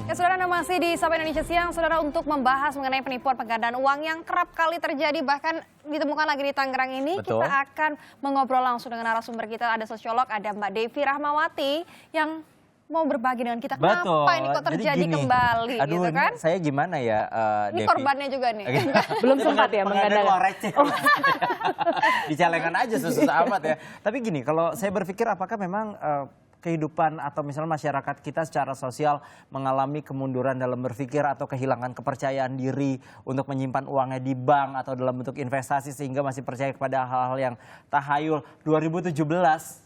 Ya, saudara, Anda masih di Sapa Indonesia Siang, saudara, untuk membahas mengenai penipuan penggandaan uang yang kerap kali terjadi bahkan ditemukan lagi di Tangerang ini. Betul. Kita akan mengobrol langsung dengan narasumber kita, ada sosiolog, ada Mbak Devi Rahmawati yang mau berbagi dengan kita. Betul. Kenapa ini kok terjadi kembali, Aduh, gitu kan? Saya gimana ya, Ini Devi? korbannya juga nih. Belum sempat ya penggandaan menggadang. uang receh. Dicalengan aja susah amat ya. Tapi gini, kalau saya berpikir apakah memang kehidupan atau misalnya masyarakat kita secara sosial mengalami kemunduran dalam berpikir atau kehilangan kepercayaan diri untuk menyimpan uangnya di bank atau dalam bentuk investasi sehingga masih percaya kepada hal-hal yang tahayul 2017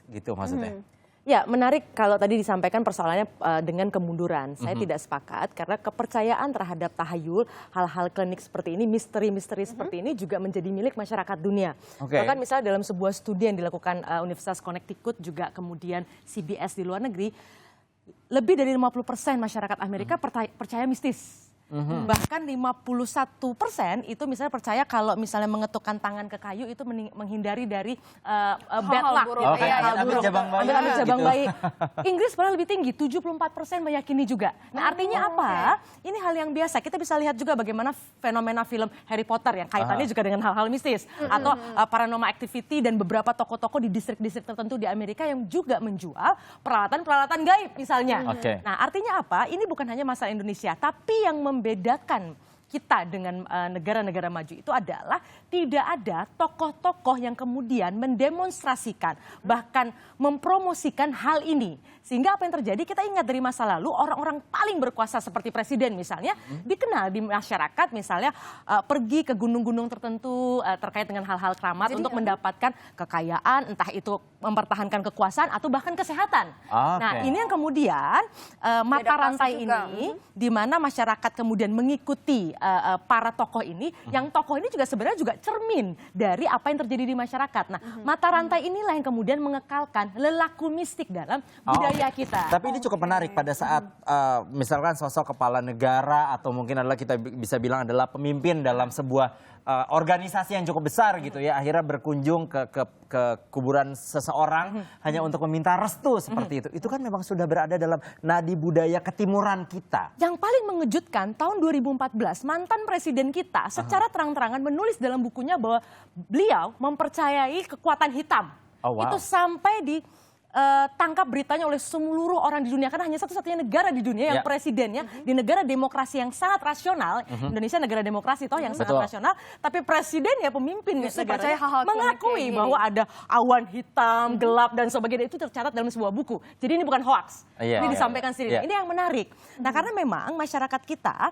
gitu maksudnya. Ya, menarik kalau tadi disampaikan persoalannya dengan kemunduran. Saya tidak sepakat karena kepercayaan terhadap tahayul, hal-hal klinik seperti ini, misteri-misteri seperti ini juga menjadi milik masyarakat dunia. Bahkan misalnya dalam sebuah studi yang dilakukan Universitas Connecticut juga kemudian CBS di luar negeri, lebih dari 50% masyarakat Amerika percaya mistis. Bahkan 51% itu misalnya percaya kalau misalnya mengetukkan tangan ke kayu itu menghindari dari bad luck, buruk. gitu, Kayak hal ambil buruk. jabang bayi Ambil jabang gitu. bayi. Inggris malah lebih tinggi, 74% meyakini juga. Nah, artinya apa? Ini hal yang biasa. Kita bisa lihat juga bagaimana fenomena film Harry Potter yang kaitannya juga dengan hal-hal mistis. Atau Paranormal Activity dan beberapa toko-toko di distrik-distrik tertentu di Amerika yang juga menjual peralatan-peralatan gaib misalnya. Nah, artinya apa? Ini bukan hanya masalah Indonesia, tapi yang membedakan kita dengan negara-negara maju itu adalah tidak ada tokoh-tokoh yang kemudian mendemonstrasikan bahkan mempromosikan hal ini. Sehingga apa yang terjadi, kita ingat dari masa lalu orang-orang paling berkuasa seperti presiden misalnya dikenal di masyarakat misalnya pergi ke gunung-gunung tertentu terkait dengan hal-hal keramat untuk mendapatkan kekayaan, entah itu mempertahankan kekuasaan atau bahkan kesehatan. Nah, ini yang kemudian mata rantai ini di mana masyarakat kemudian mengikuti para tokoh ini, yang tokoh ini juga sebenarnya juga cermin dari apa yang terjadi di masyarakat. Nah, mata rantai inilah yang kemudian mengekalkan lelaku mistik dalam budaya kita. Tapi ini cukup menarik pada saat misalkan sosok kepala negara atau mungkin adalah kita bisa bilang adalah pemimpin dalam sebuah organisasi yang cukup besar gitu ya, akhirnya berkunjung ke kuburan seseorang hanya untuk meminta restu seperti itu. Itu kan memang sudah berada dalam nadi budaya ketimuran kita. Yang paling mengejutkan tahun 2014 mantan presiden kita secara terang-terangan menulis dalam bukunya bahwa beliau mempercayai kekuatan hitam. Itu sampai tangkap beritanya oleh seluruh orang di dunia karena hanya satu-satunya negara di dunia yang presidennya di negara demokrasi yang sangat rasional. Indonesia negara demokrasi toh yang sangat rasional, tapi presiden ya pemimpin negara mengakui bahwa ada awan hitam, gelap dan sebagainya, itu tercatat dalam sebuah buku. Jadi ini bukan hoax. Ini disampaikan sendiri. Ini yang menarik. Nah, karena memang masyarakat kita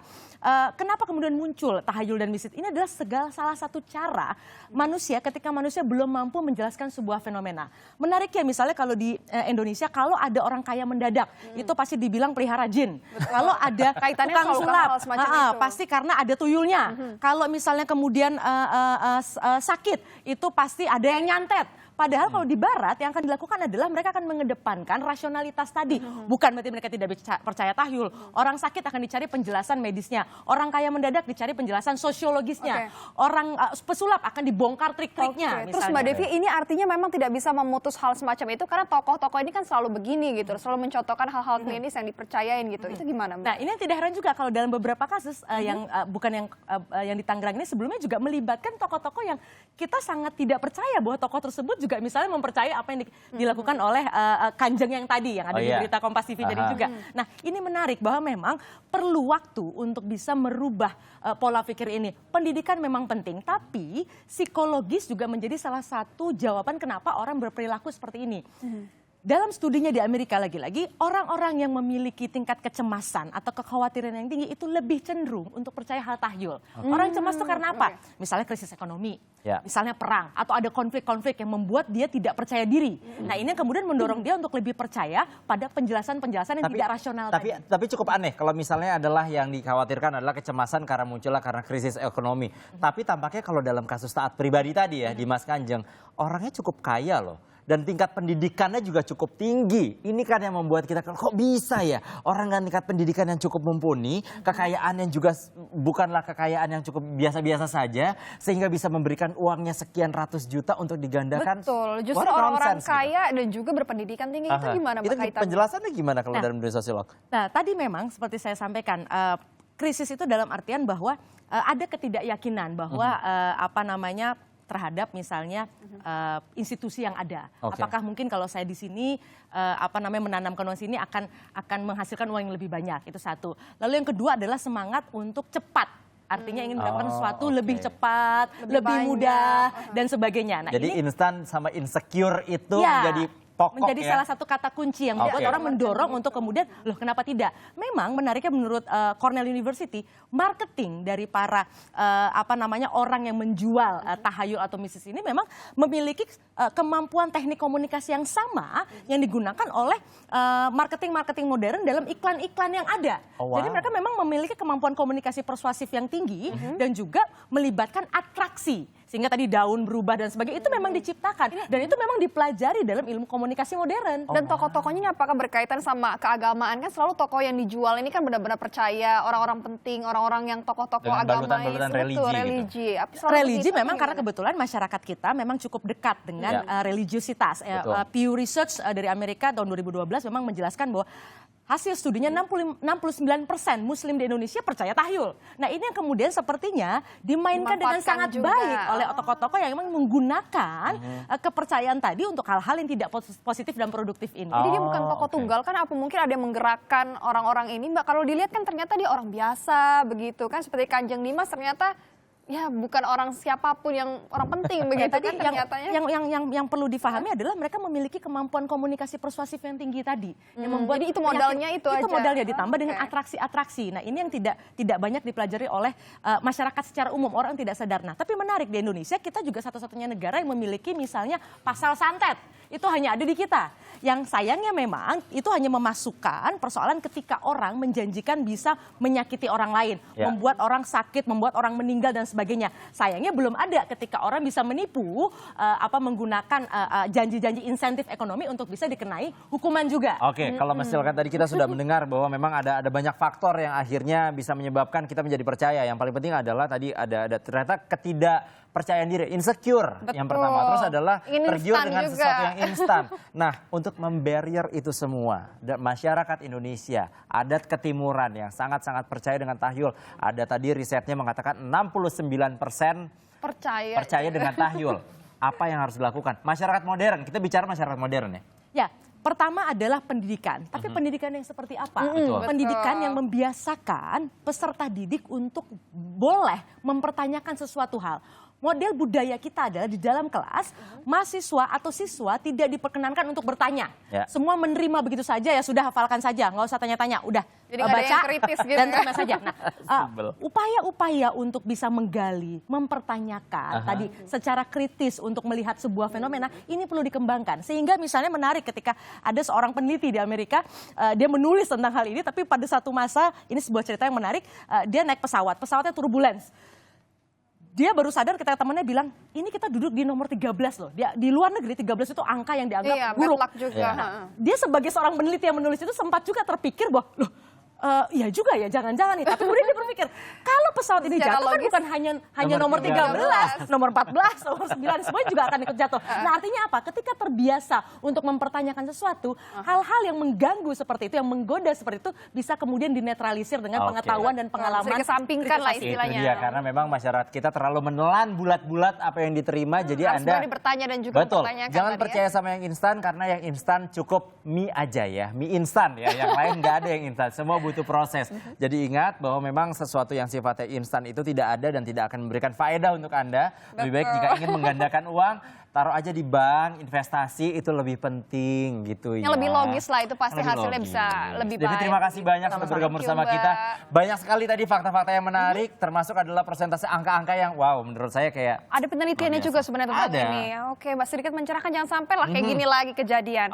kenapa kemudian muncul tahayul dan mistis? Ini adalah salah satu cara manusia ketika manusia belum mampu menjelaskan sebuah fenomena. Menarik ya, misalnya kalau di Indonesia kalau ada orang kaya mendadak itu pasti dibilang pelihara jin. Kalau ada kaitannya tukang sulap pasti karena ada tuyulnya. Kalau misalnya kemudian sakit itu pasti ada yang nyantet. Padahal kalau di barat yang akan dilakukan adalah mereka akan mengedepankan rasionalitas tadi. Bukan berarti mereka tidak percaya tahayul. Orang sakit akan dicari penjelasan medisnya. Orang kaya mendadak dicari penjelasan sosiologisnya. Orang pesulap akan dibongkar trik-triknya. Terus Mbak Devi, ini artinya memang tidak bisa memutus hal semacam itu karena tokoh-tokoh ini kan selalu begini gitu. Selalu mencontohkan hal-hal klinis yang dipercayain gitu. Itu gimana Mbak? Nah, ini yang tidak heran juga kalau dalam beberapa kasus yang bukan yang di Tangerang ini sebelumnya juga melibatkan tokoh-tokoh yang kita sangat tidak percaya bahwa tokoh tersebut juga misalnya mempercayai apa yang dilakukan oleh Kanjeng yang tadi yang ada di berita Kompas TV tadi juga. Nah, ini menarik bahwa memang perlu waktu untuk bisa merubah pola pikir ini. Pendidikan memang penting, tapi psikologis juga menjadi salah satu jawaban kenapa orang berperilaku seperti ini. Dalam studinya di Amerika lagi-lagi, orang-orang yang memiliki tingkat kecemasan atau kekhawatiran yang tinggi itu lebih cenderung untuk percaya hal tahayul. Orang cemas itu karena apa? Misalnya krisis ekonomi, misalnya perang, atau ada konflik-konflik yang membuat dia tidak percaya diri. Nah, ini yang kemudian mendorong dia untuk lebih percaya pada penjelasan-penjelasan yang tidak rasional tadi. Tapi cukup aneh kalau misalnya adalah yang dikhawatirkan adalah kecemasan karena krisis ekonomi. Tapi tampaknya kalau dalam kasus taat pribadi tadi ya, Dimas Kanjeng, orangnya cukup kaya loh. dan tingkat pendidikannya juga cukup tinggi. Ini kan yang membuat kita kok bisa ya orang dengan tingkat pendidikan yang cukup mumpuni, kekayaan yang juga bukanlah kekayaan yang cukup biasa-biasa saja, sehingga bisa memberikan uangnya sekian ratus juta untuk digandakan. Betul, justru What orang-orang nonsense kaya dan juga berpendidikan tinggi itu gimana Itu Mbak kaitannya? penjelasannya gimana kalau dalam dunia sosiolog? Nah, tadi memang seperti saya sampaikan, krisis itu dalam artian bahwa ada ketidakyakinan bahwa terhadap misalnya institusi yang ada. Oke. Apakah mungkin kalau saya di sini menanamkan uang sini akan menghasilkan uang yang lebih banyak, itu satu. Lalu yang kedua adalah semangat untuk cepat. Artinya ingin mendapatkan sesuatu lebih cepat, lebih banyak. mudah dan sebagainya. Nah, Jadi ini instan sama insecure itu ya, menjadi pokok menjadi ya. salah satu kata kunci yang membuat Oke. orang mendorong untuk kemudian, loh kenapa tidak? Memang menariknya menurut Cornell University, marketing dari para orang yang menjual tahayul atau mistis ini memang memiliki kemampuan teknik komunikasi yang sama yang digunakan oleh marketing modern dalam iklan-iklan yang ada. Oh, wow. Jadi mereka memang memiliki kemampuan komunikasi persuasif yang tinggi dan juga melibatkan atraksi. Sehingga tadi daun berubah dan sebagainya itu memang diciptakan dan itu memang dipelajari dalam ilmu komunikasi modern. Dan tokoh-tokohnya ini apakah berkaitan sama keagamaan? Kan selalu tokoh yang dijual ini kan benar-benar percaya, orang-orang penting, orang-orang yang tokoh-tokoh Dengan agama. balutan-balutan religi gitu. religi. Religi memang karena kebetulan masyarakat kita memang cukup dekat dengan religiositas. Betul. Pew Research dari Amerika tahun 2012 memang menjelaskan bahwa hasil studinya 69% Muslim di Indonesia percaya tahyul. Nah ini yang kemudian sepertinya dimainkan dengan Dimanfaatkan sangat juga. baik oleh tokoh-tokoh yang memang menggunakan kepercayaan tadi untuk hal-hal yang tidak positif dan produktif ini. Jadi dia bukan Oh, tokoh oke. tunggal kan, apa mungkin ada yang menggerakkan orang-orang ini Mbak? Kalau dilihat kan ternyata dia orang biasa begitu kan, seperti Kanjeng Dimas ternyata ya bukan orang siapapun yang orang penting begitu Tadi kan ternyatanya. yang perlu difahami adalah mereka memiliki kemampuan komunikasi persuasif yang tinggi tadi, yang membuat Jadi itu modalnya itu aja. modalnya ditambah dengan Oke. atraksi-atraksi. Nah ini yang tidak banyak dipelajari oleh masyarakat secara umum, orang tidak sadar. Nah tapi menarik, di Indonesia kita juga satu-satunya negara yang memiliki misalnya pasal santet. Itu hanya ada di kita. Yang sayangnya memang itu hanya memasukkan persoalan ketika orang menjanjikan bisa menyakiti orang lain, Ya. membuat orang sakit, membuat orang meninggal dan sebagainya. Sayangnya belum ada ketika orang bisa menipu menggunakan janji-janji insentif ekonomi untuk bisa dikenai hukuman juga. Oke, kalau misalkan tadi kita sudah mendengar bahwa memang ada banyak faktor yang akhirnya bisa menyebabkan kita menjadi percaya. Yang paling penting adalah tadi ada ternyata ketidakpercayaan diri, insecure yang Betul. pertama. Terus adalah Ingin tergiur instan dengan juga. sesuatu yang instan. Nah, untuk membarrier itu semua, masyarakat Indonesia, adat ketimuran yang sangat-sangat percaya dengan tahyul. Ada tadi risetnya mengatakan 69% percaya dengan tahyul. Apa yang harus dilakukan? Masyarakat modern, kita bicara masyarakat modern ya. Ya, pertama adalah pendidikan. Tapi pendidikan yang seperti apa? Betul. Pendidikan yang membiasakan peserta didik untuk boleh mempertanyakan sesuatu hal. Model budaya kita adalah di dalam kelas, mahasiswa atau siswa tidak diperkenankan untuk bertanya. Ya. Semua menerima begitu saja, ya sudah hafalkan saja, nggak usah tanya-tanya, udah Jadi nggak ada baca yang kritis gitu dan ya. terima saja. Nah, Sebel. upaya-upaya untuk bisa menggali, mempertanyakan tadi secara kritis untuk melihat sebuah fenomena, ini perlu dikembangkan. Sehingga misalnya menarik ketika ada seorang peneliti di Amerika, dia menulis tentang hal ini, tapi pada satu masa, ini sebuah cerita yang menarik, dia naik pesawatnya turbulence. Dia baru sadar ketika temannya bilang, ini kita duduk di nomor 13 loh. Di luar negeri 13 itu angka yang dianggap Bad buruk. luck juga. Iya. Heeh. Dia sebagai seorang peneliti yang menulis itu sempat juga terpikir bahwa, loh, iya juga ya, jangan-jangan nih. Tapi kemudian dia berpikir, kalau pesawat ini Secara jatuh kan logis, bukan hanya nomor 13, nomor 14, nomor 9, semuanya juga akan ikut jatuh. Nah artinya apa? Ketika terbiasa untuk mempertanyakan sesuatu, hal-hal yang mengganggu seperti itu, yang menggoda seperti itu, bisa kemudian dinetralisir dengan Oke. pengetahuan dan pengalaman. Bisa dikesampingkan lah kritis. istilahnya. Itu dia, karena memang masyarakat kita terlalu menelan bulat-bulat apa yang diterima. Jadi Harus Anda berani bertanya dan juga betul, mempertanyakan jangan tadi ya. percaya sama yang instan, karena yang instan cukup mie aja ya, mie instan ya. Yang lain nggak ada yang instan, semua butuh proses. Jadi ingat bahwa memang sesuatu yang sifatnya instan itu tidak ada dan tidak akan memberikan faedah untuk Anda. Lebih baik jika ingin menggandakan uang, taruh aja di bank, investasi itu lebih penting gitu ya. Yang lebih logis lah, itu pasti Lebih hasilnya logis. bisa lebih Devi, baik. terima kasih banyak sudah Sama-sama. bergabung Thank you, bersama kita. Mbak. Banyak sekali tadi fakta-fakta yang menarik, termasuk adalah persentase angka-angka yang wow, menurut saya kayak Ada penelitiannya luar biasa. juga sebenarnya tentang Ada. ini. Oke, Mbak sedikit mencerahkan, jangan sampai lah kayak gini lagi kejadian.